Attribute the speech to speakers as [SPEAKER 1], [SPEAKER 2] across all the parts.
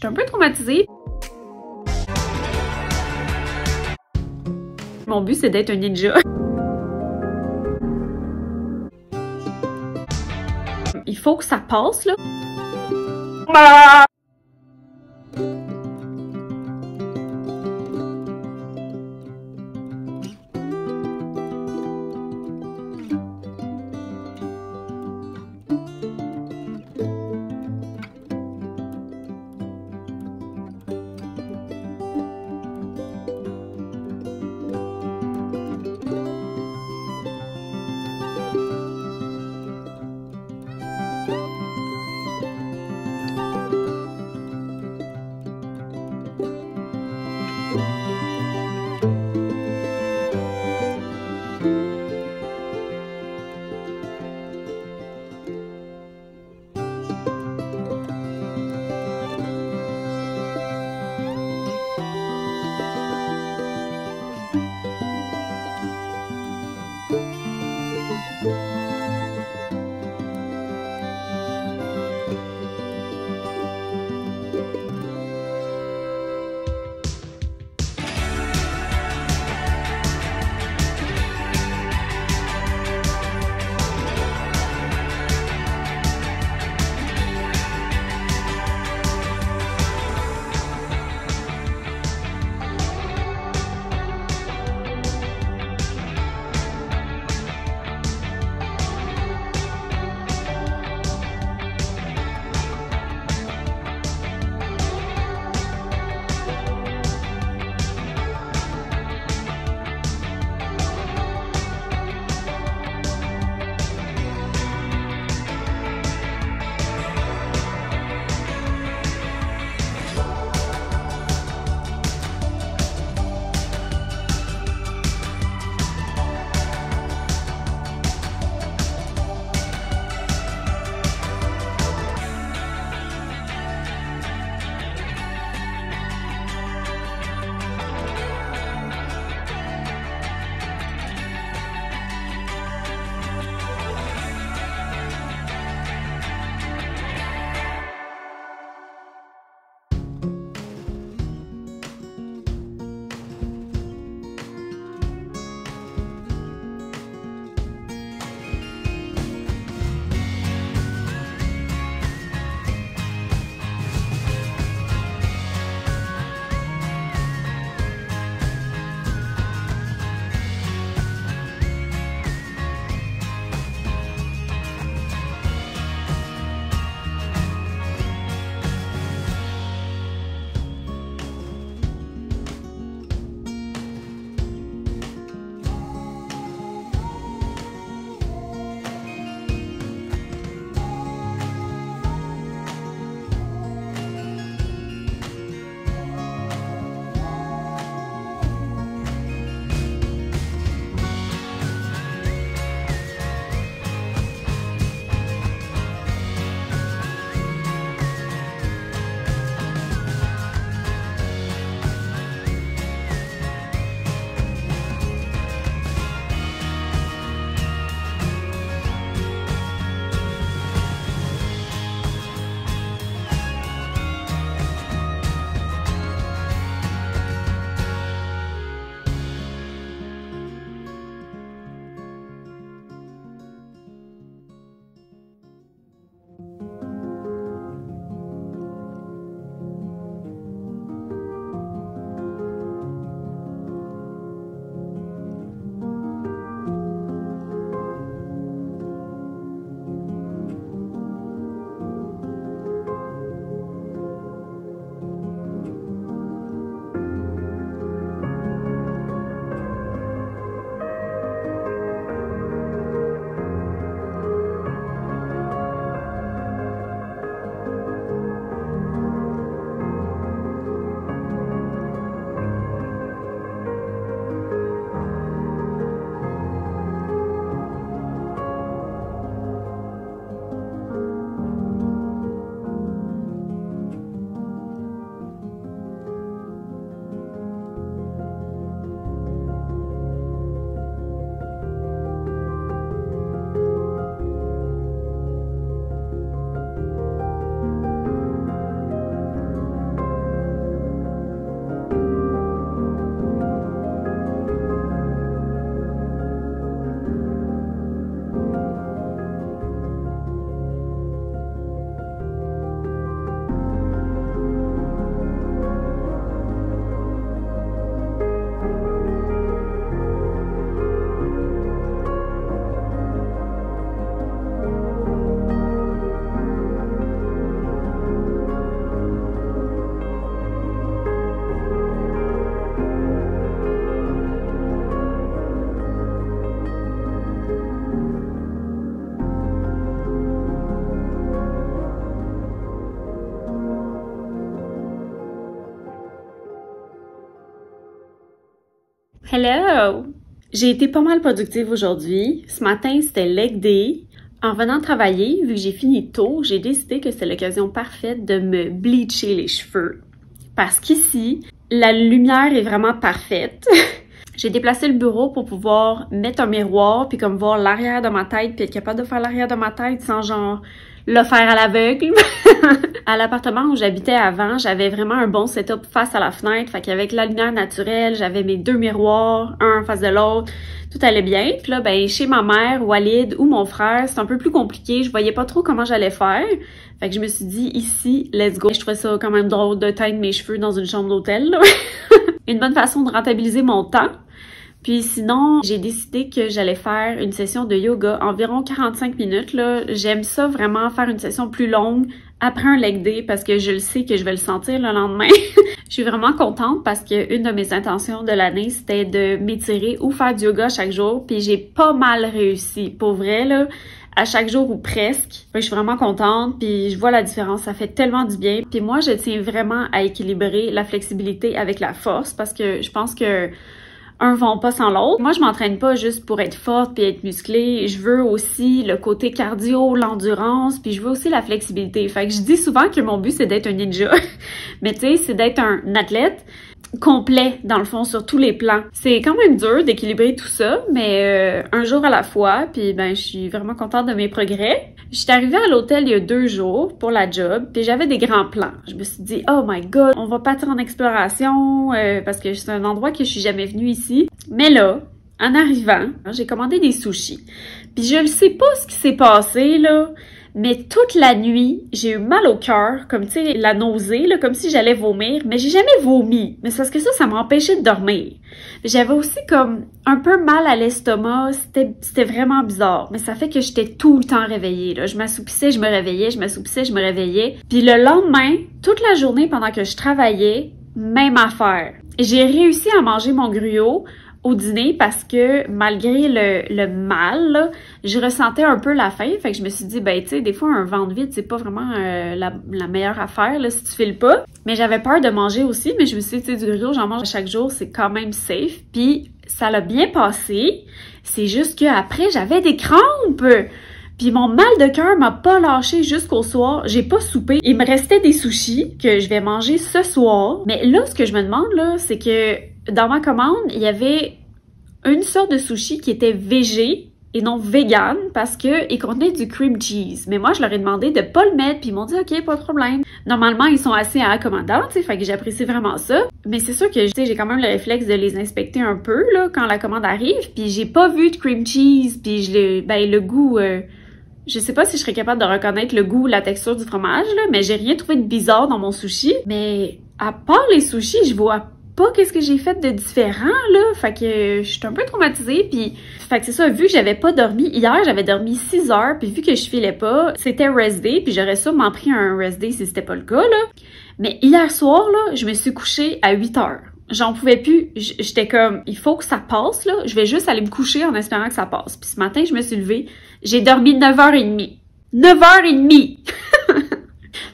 [SPEAKER 1] suis un peu traumatisée. Mon but, c'est d'être un ninja. Il faut que ça passe, là. Hello! J'ai été pas mal productive aujourd'hui. Ce matin, c'était leg day. En venant travailler, vu que j'ai fini tôt, j'ai décidé que c'était l'occasion parfaite de me bleacher les cheveux. Parce qu'ici, la lumière est vraiment parfaite. J'ai déplacé le bureau pour pouvoir mettre un miroir puis comme voir l'arrière de ma tête puis être capable de faire l'arrière de ma tête sans genre le faire à l'aveugle. À l'appartement où j'habitais avant, j'avais vraiment un bon setup face à la fenêtre. Fait qu'avec la lumière naturelle, j'avais mes deux miroirs, un en face de l'autre. Tout allait bien. Puis là, ben, chez ma mère, Walid ou mon frère, c'est un peu plus compliqué. Je voyais pas trop comment j'allais faire. Fait que je me suis dit, ici, let's go. Je trouvais ça quand même drôle de teindre mes cheveux dans une chambre d'hôtel, là. Une bonne façon de rentabiliser mon temps. Puis sinon, j'ai décidé que j'allais faire une session de yoga, environ 45 minutes, là. J'aime ça vraiment, faire une session plus longue après un leg day parce que je le sais que je vais le sentir le lendemain. Je suis vraiment contente parce que une de mes intentions de l'année, c'était de m'étirer ou faire du yoga chaque jour. Puis j'ai pas mal réussi, pour vrai, là. À chaque jour ou presque. Je suis vraiment contente, puis je vois la différence, ça fait tellement du bien. Puis moi, je tiens vraiment à équilibrer la flexibilité avec la force parce que je pense que un vont pas sans l'autre. Moi, je m'entraîne pas juste pour être forte puis être musclée. Je veux aussi le côté cardio, l'endurance, puis je veux aussi la flexibilité. Fait que je dis souvent que mon but, c'est d'être un ninja. Mais tu sais, c'est d'être un athlète complet, dans le fond, sur tous les plans. C'est quand même dur d'équilibrer tout ça, mais un jour à la fois, puis ben, je suis vraiment contente de mes progrès. Je suis arrivée à l'hôtel il y a 2 jours pour la job, puis j'avais des grands plans. Je me suis dit, oh my god, on va partir en exploration, parce que c'est un endroit que je suis jamais venue ici. Mais là, en arrivant, j'ai commandé des sushis. Puis je ne sais pas ce qui s'est passé, là, mais toute la nuit, j'ai eu mal au cœur, comme tu sais, la nausée, là, comme si j'allais vomir, mais j'ai jamais vomi. Mais c'est parce que ça m'a empêché de dormir. J'avais aussi comme un peu mal à l'estomac, c'était vraiment bizarre. Mais ça fait que j'étais tout le temps réveillée, là. Je m'assoupissais, je me réveillais, je m'assoupissais, je me réveillais. Puis le lendemain, toute la journée pendant que je travaillais, même affaire. J'ai réussi à manger mon gruau au dîner parce que malgré le mal, là, je ressentais un peu la faim. Fait que je me suis dit, ben tu sais, des fois un ventre vide, c'est pas vraiment la meilleure affaire là, si tu files pas. Mais j'avais peur de manger aussi, mais je me suis dit, tu sais, du gruau, j'en mange chaque jour, c'est quand même safe. Puis ça l'a bien passé. C'est juste qu'après, j'avais des crampes. Puis mon mal de cœur m'a pas lâché jusqu'au soir. J'ai pas soupé. Il me restait des sushis que je vais manger ce soir. Mais là, ce que je me demande, là, c'est que dans ma commande, il y avait une sorte de sushi qui était végé et non vegan parce que il contenait du cream cheese. Mais moi, je leur ai demandé de pas le mettre puis ils m'ont dit « OK, pas de problème ». Normalement, ils sont assez accommodants, tu sais, fait que j'apprécie vraiment ça. Mais c'est sûr que, tu sais, j'ai quand même le réflexe de les inspecter un peu, là, quand la commande arrive. Puis j'ai pas vu de cream cheese puis le goût... je sais pas si je serais capable de reconnaître le goût ou la texture du fromage, là, mais j'ai rien trouvé de bizarre dans mon sushi. Mais à part les sushis, je vois pas qu'est-ce que j'ai fait de différent, là. Fait que je suis un peu traumatisée, puis... Fait que c'est ça, vu que j'avais pas dormi... Hier, j'avais dormi 6 heures, puis vu que je filais pas, c'était rest day, puis j'aurais sûrement pris un rest day si c'était pas le cas, là. Mais hier soir, là, je me suis couchée à 8 heures. J'en pouvais plus. J'étais comme, il faut que ça passe, là. Je vais juste aller me coucher en espérant que ça passe. Puis ce matin, je me suis levée. J'ai dormi 9h30. 9h30!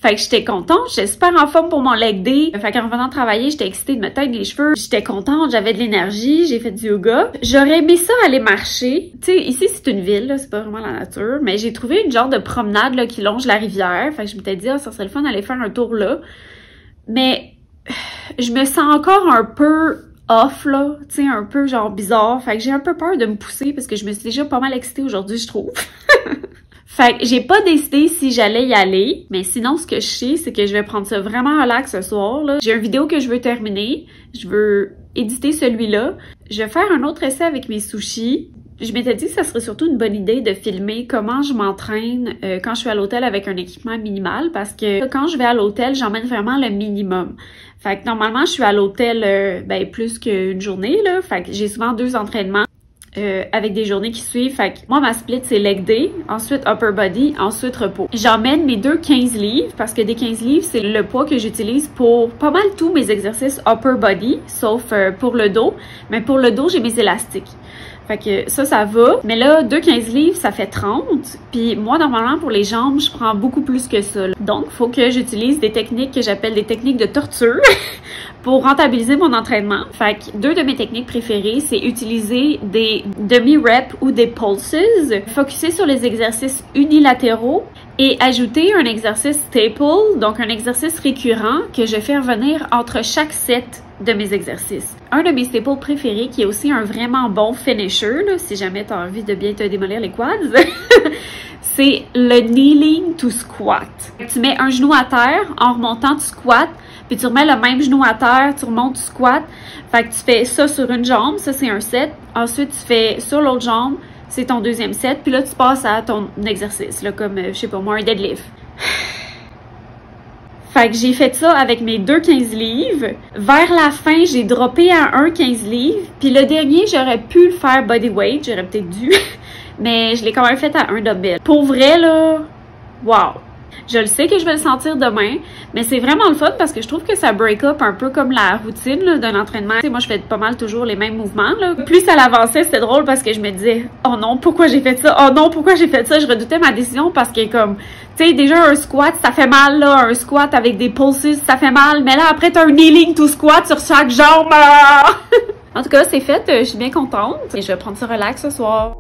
[SPEAKER 1] Fait que j'étais contente, j'étais super en forme pour mon leg day. Fait qu'en revenant de travailler, j'étais excitée de me teindre les cheveux. J'étais contente, j'avais de l'énergie, j'ai fait du yoga. J'aurais aimé ça aller marcher. Tu sais, ici c'est une ville, là, c'est pas vraiment la nature, mais j'ai trouvé une genre de promenade là, qui longe la rivière. Fait que je m'étais dit, ah, ça serait le fun d'aller faire un tour là. Mais je me sens encore un peu off, là, tu sais, un peu genre bizarre. Fait que j'ai un peu peur de me pousser parce que je me suis déjà pas mal excitée aujourd'hui, je trouve. Fait que j'ai pas décidé si j'allais y aller, mais sinon ce que je sais, c'est que je vais prendre ça vraiment relax ce soir, là. J'ai une vidéo que je veux terminer, je veux éditer celui-là. Je vais faire un autre essai avec mes sushis. Je m'étais dit que ça serait surtout une bonne idée de filmer comment je m'entraîne quand je suis à l'hôtel avec un équipement minimal, parce que quand je vais à l'hôtel, j'emmène vraiment le minimum. Fait que normalement, je suis à l'hôtel plus qu'une journée, là. Fait que j'ai souvent 2 entraînements. Avec des journées qui suivent. Fait que moi, ma split, c'est leg day, ensuite upper body, ensuite repos. J'emmène mes 2 15 livres parce que des 15 livres, c'est le poids que j'utilise pour pas mal tous mes exercices upper body, sauf pour le dos. Mais pour le dos, j'ai mes élastiques. Fait que ça va. Mais là, 2 15 livres, ça fait 30. Puis moi, normalement, pour les jambes, je prends beaucoup plus que ça, là. Donc, faut que j'utilise des techniques que j'appelle des techniques de torture pour rentabiliser mon entraînement. Fait que 2 de mes techniques préférées, c'est utiliser des demi-reps ou des pulses, focuser sur les exercices unilatéraux et ajouter un exercice staple, donc un exercice récurrent que je fais revenir entre chaque set de mes exercices. Un de mes staples préférés qui est aussi un vraiment bon finisher, là, si jamais tu as envie de bien te démolir les quads, c'est le kneeling to squat. Tu mets un genou à terre, en remontant tu squats, puis tu remets le même genou à terre, tu remontes, tu squats. Fait que tu fais ça sur une jambe, ça c'est un set. Ensuite, tu fais sur l'autre jambe, c'est ton deuxième set. Puis là, tu passes à ton exercice, là, comme, je sais pas moi, un deadlift. Fait que j'ai fait ça avec mes 2 15 livres. Vers la fin, j'ai droppé à un 15 livres. Puis le dernier, j'aurais pu le faire bodyweight, j'aurais peut-être dû. Mais je l'ai quand même fait à un dumbbell. Pour vrai, là, wow! Je le sais que je vais le sentir demain, mais c'est vraiment le fun parce que je trouve que ça break up un peu comme la routine d'un entraînement. Tu sais, moi, je fais pas mal toujours les mêmes mouvements, là. Plus ça l'avançait, c'était drôle parce que je me disais « Oh non, pourquoi j'ai fait ça? Oh non, pourquoi j'ai fait ça? » Je redoutais ma décision parce que comme, tu sais, déjà un squat, ça fait mal, là. Un squat avec des pulses, ça fait mal. Mais là, après, t'as un kneeling to squat sur chaque jambe. En tout cas, c'est fait. Je suis bien contente. Et je vais prendre ça relax ce soir.